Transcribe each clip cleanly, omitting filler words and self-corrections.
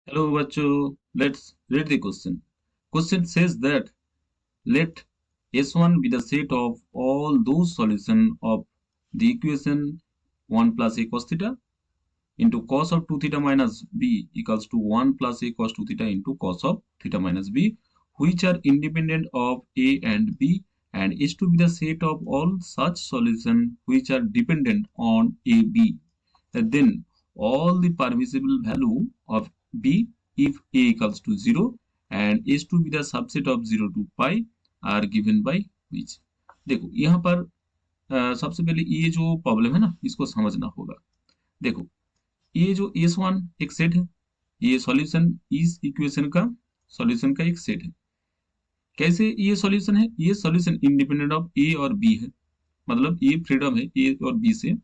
Hello, Bacho. Let's read the question. Question says that let S1 be the set of all those solutions of the equation 1 plus a cos theta into cos of 2 theta minus b equals to 1 plus a cos 2 theta into cos of theta minus b, which are independent of a and b, and is to be the set of all such solutions which are dependent on a, b. Then all the permissible value of b if a equals to 0 and is to be the subset of 0 to pi are given by which। देखो यहाँ पर सबसे पहले ये जो problem है ना इसको समझना होगा। देखो ये जो S1 एक सेट है, ये सॉल्यूशन इस इक्वेशन का सॉल्यूशन का एक सेट है। कैसे ये सॉल्यूशन है? ये सॉल्यूशन इंडिपेंडेंट ऑफ ए और बी है, मतलब ये फ्रीडम है ए और बी से।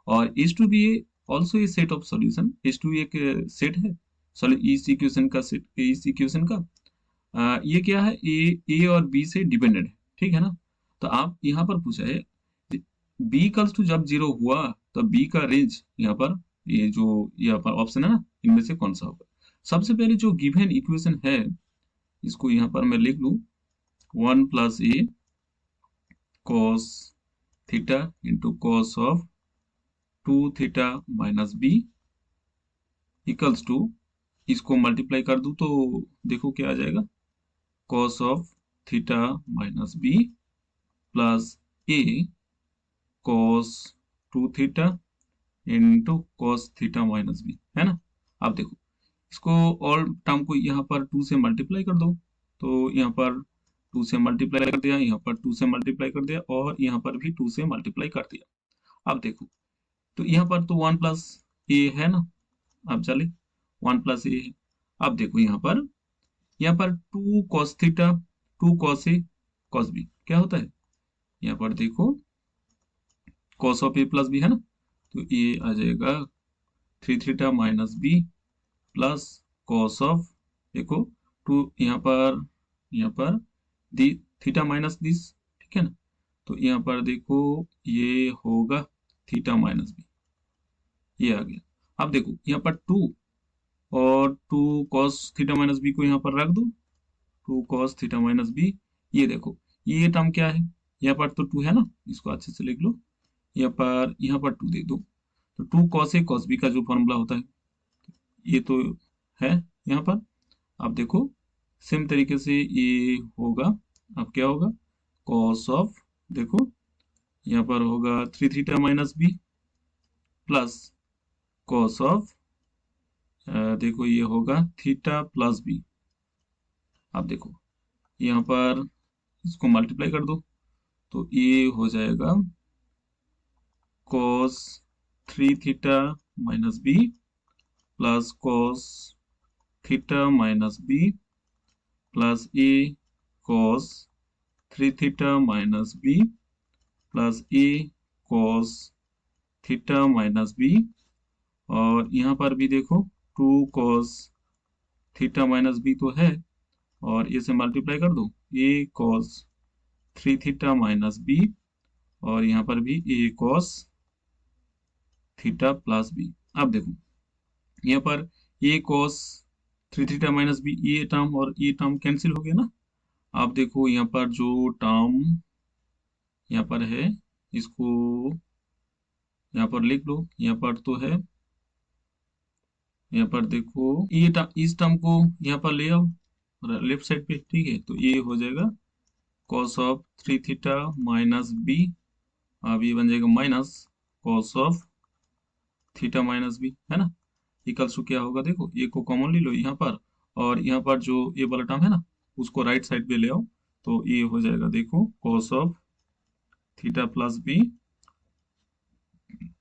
और S two B also a set of solution, S two एक सेट है इस इक्वेशन का सेट, इस इक्वेशन का ये क्या है, ए और बी से डिपेंडेंट है, ठीक है ना। तो आप यहाँ पर पूछा है बी कल्स टू जब जीरो हुआ तो बी का रेंज यहाँ पर, ये जो यहाँ पर ऑप्शन है ना इनमें से कौन सा होगा। सबसे पहले जो गिवन इक्वेशन है इसको यहाँ पर मैं लिख लूं 1 plus A cos theta into cos of 2 theta minus B equals to, इसको मल्टीप्लाई कर दूं तो देखो क्या आ जाएगा, cos of theta minus B plus A cos 2 theta into cos theta minus B, है ना। अब देखो इसको ऑल टर्म को यहाँ पर 2 से मल्टीप्लाई कर दो, तो यहाँ पर 2 से मल्टीप्लाई कर दिया, यहाँ पर 2 से मल्टीप्लाई कर दिया और यहाँ पर भी 2 से मल्टीप्लाई कर दिया। अब देखो तो यहाँ पर तो 1 प्लस ए है ना, अब चले 1 प्लस ए है। अब देखो यहाँ पर 2 cos theta 2 cos A cos B क्या होता है, यहाँ पर देखो cos of A plus B है ना, तो ये आ जाएगा 3 theta minus B plus cos of, देखो 2 यहाँ पर दी थीटा माइनस दिस, ठीक है ना। तो यहाँ पर देखो ये होगा थीटा माइनस बी, ये आ गया। अब देखो यहाँ पर 2 और 2 कॉस थीटा माइनस बी को यहाँ पर रख दो, 2 कॉस थीटा माइनस बी, ये देखो ये टर्म क्या है, यहाँ पर तो 2 है ना, इसको अच्छे से लिख लो, यहाँ पर 2 दे दो, तो 2 कॉस ए कॉस बी का जो फॉर्मूला होता है ये तो है यहाँ पर। अब देखो सेम तरीके से ये होगा, अब क्या होगा, कॉस ऑफ, देखो यहाँ पर होगा 3 theta minus B plus cos of, देखो ये होगा थीटा प्लस बी। अब देखो यहाँ पर इसको मल्टीप्लाई कर दो तो ये हो जाएगा cos 3 theta minus B plus cos theta minus B plus A cos 3 theta minus B plus A cos theta minus B, और यहाँ पर भी देखो 2 कॉस थीटा माइनस बी तो है और ये से मल्टीप्लाई कर दो, ए कॉस 3 थीटा माइनस बी और यहाँ पर भी ए कॉस थीटा प्लस बी। अब देखो यहाँ पर ए कॉस 3 थीटा माइनस बी, ये टर्म और ये टर्म कैंसिल हो गया ना। आप देखो यहाँ पर जो टर्म यहाँ पर है इसको यहाँ पर लिख लो, यहाँ पर तो है, यहाँ पर देखो ये इस टर्म को यहाँ पर ले आओ लेफ्ट साइड पे, ठीक है, तो ये हो जाएगा cos of 3 theta minus B, अब ये बन जाएगा minus cos of theta minus B, है ना। इक्वल्स टू क्या होगा, देखो ए को कॉमन ले लो यहाँ पर, और यहाँ पर जो ए वाला टर्म है ना उसको राइट साइड पे ले आओ, तो ये हो जाएगा देखो cos of theta plus b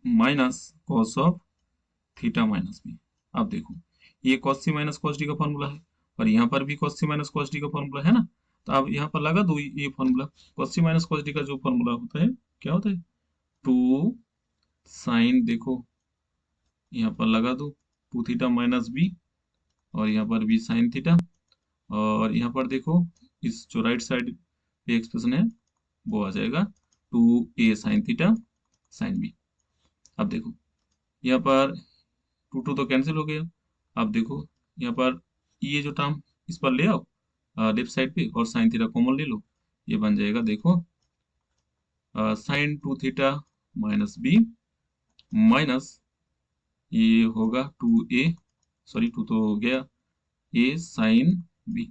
minus cos of theta minus B. अब देखो ये cos c minus cos d का फॉर्मूला है और यहाँ पर भी cos c minus cos d का फॉर्मूला है ना, तो अब यहाँ पर लगा दो ये formula, cos c minus cos d का जो फॉर्मूला होता है क्या होता है, 2 साइन, देखो यहाँ पर लगा दो 2 थीटा माइनस बी और यहाँ पर भी साइन थीटा, और यहाँ पर देखो इस जो राइट साइड पे एक्सप्रेशन है वो आ जाएगा 2a sine theta sine B. अब देखो यहाँ पर 2 2 तो कैंसिल हो गया, अब देखो यहाँ पर ये जो टर्म इस पर ले आओ लेफ्ट साइड पे और साइन थीटा कॉमन ले लो, ये बन जाएगा देखो sine 2 theta minus b minus ये होगा 2a, सॉरी 2 तो हो गया, a sine b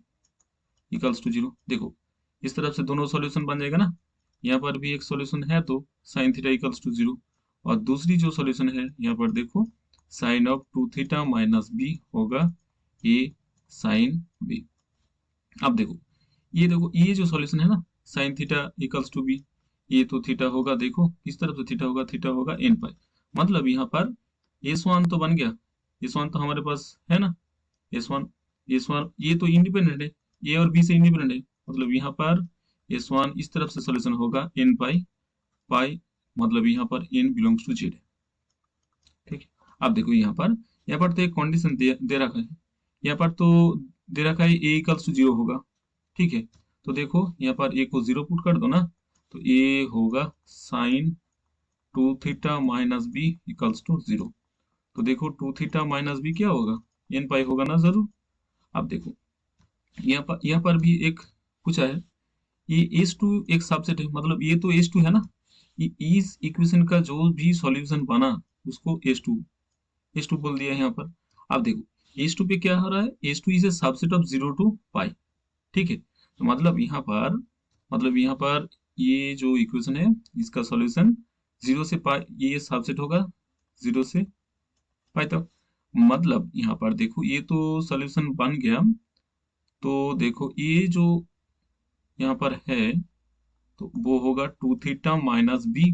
equals to 0। देखो इस तरफ से दोनों सॉल्यूशन बन जाएगा ना, यहाँ पर भी एक सॉल्यूशन है तो साइन थीटा इक्वल्स टू 0, और दूसरी जो सॉल्यूशन है यहाँ पर देखो sine of 2 theta minus b होगा a साइन b। अब देखो ये जो सॉल्यूशन है ना sine theta equals to b, ये तो थीटा होगा, देखो किस तरफ से थीटा होगा एन पाई, मतलब यहाँ पर एस वन तो बन गया, एस वन तो हमारे पास है ना, एस वन ये तो इंडिपेंडेंट है, ए और बी से इंडिपेंडेंट है, मतलब यहाँ पर एस वन इस तरफ से सॉल्यूशन होगा एन पाई पाई, मतलब यहाँ पर एन बिलोंग्स टू जेड है। ठीक है, अब देखो यहाँ पर तो एक कंडीशन दे रखा है, यहाँ पर तो दे रखा है ए इक्वल्स टू 0 होगा। ठीक है, तो देखो यहाँ पर ए को 0 पुट कर दो ना, तो ए होगा sine 2 theta minus B equals to 0। तो देखो 2 थीटा माइनस बी क्या होगा, एन पाई होगा ना जरूर। अब देखो यहाँ पर भी एक पूछा है, ये एस टू एक सबसेट है, मतलब ये तो एस टू है ना, ये इस इक्वेशन का जो भी सॉल्यूशन बना उसको एस टू बोल दिया है यहाँ पर। अब देखो एस टू पे क्या हो रहा है, S two is a subset of 0 to pi. ठीक है, तो मतलब यहाँ पर ये जो इक्वेशन है इसका सॉल्यूशन 0 से पाई, ये सबसेट होगा 0 से पाई तक, मतलब यहाँ पर देखो ये तो सॉल्यूशन बन गया। तो देखो ये जो यहाँ पर है तो वो होगा 2 थीटा माइनस बी,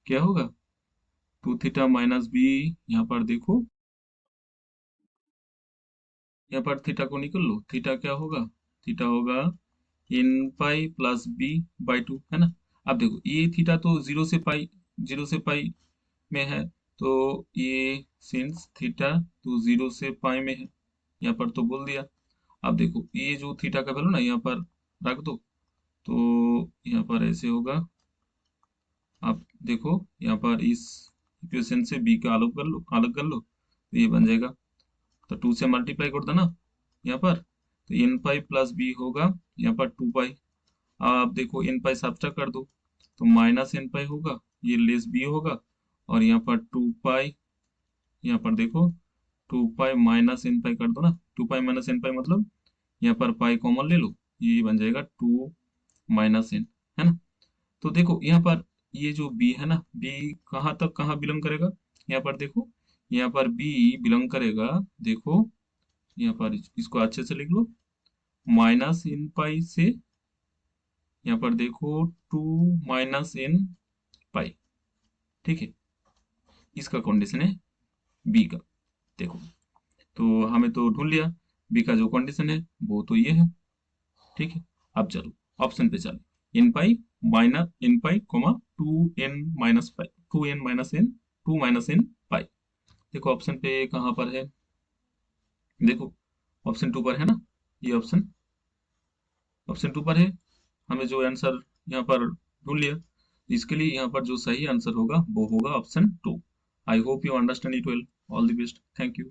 क्या होगा 2 थीटा माइनस बी, यहाँ पर देखो यहाँ पर थीटा को निकल लो, थीटा क्या होगा, थीटा होगा इन पाई प्लस बी बाई 2 है ना। अब देखो ये थीटा तो 0 से पाई में है, तो ये सिंस थीटा तो 0 से पाई में है, यहाँ पर तो बोल दिया। अब देखो ये जो थीटा का वैल्यू ना यहाँ पर रख दो, तो यहाँ पर ऐसे होगा, आप देखो यहाँ पर इस इक्वेशन से बी का अलग कर लो तो ये बन जाएगा, तो 2 से मल्टीप्लाई कर दो ना यहाँ पर, तो एन पाई प्लस बी होगा यहाँ पर 2 पाई। आप देखो एन पाई सब्ट्रैक्ट कर दो तो माइनस एन पाई होगा, ये लेस बी होगा, और यहाँ पर 2 पाई, यहाँ पर देखो 2 पाई माइनस एन पाई कर दो ना, 2 पाई माइनस एन पाई मतलब यहाँ पर पाई कॉमन ले लो, ये बन जाएगा 2 - n, है ना। तो देखो यहाँ पर ये जो बी है ना, बी कहाँ तक कहाँ बिलोंग करेगा, यहाँ पर देखो यहाँ पर बी बिलोंग करेगा, देखो यहाँ पर इसको अच्छे से लिख लो, माइनस इन पाई से यहाँ पर देखो 2 - n पाई। ठीक है, इसका कंडीशन है बी का। देखो तो हमें तो ढूंढ लिया बी का जो कंडीशन है वो तो ये है। ठीक है, अब चलो ऑप्शन पे चलो, इन पाई कोमा 2 n - पाई, 2 n - n देखो ऑप्शन पे कहाँ पर है, देखो ऑप्शन 2 पर है ना, ये ऑप्शन 2 पर है, हमें जो आंसर यहाँ पर ढूंढ लिया, इसके लिए यहाँ पर जो सही आंसर होगा वो होगा option 2। I hope you understand it well. All the best, thank you.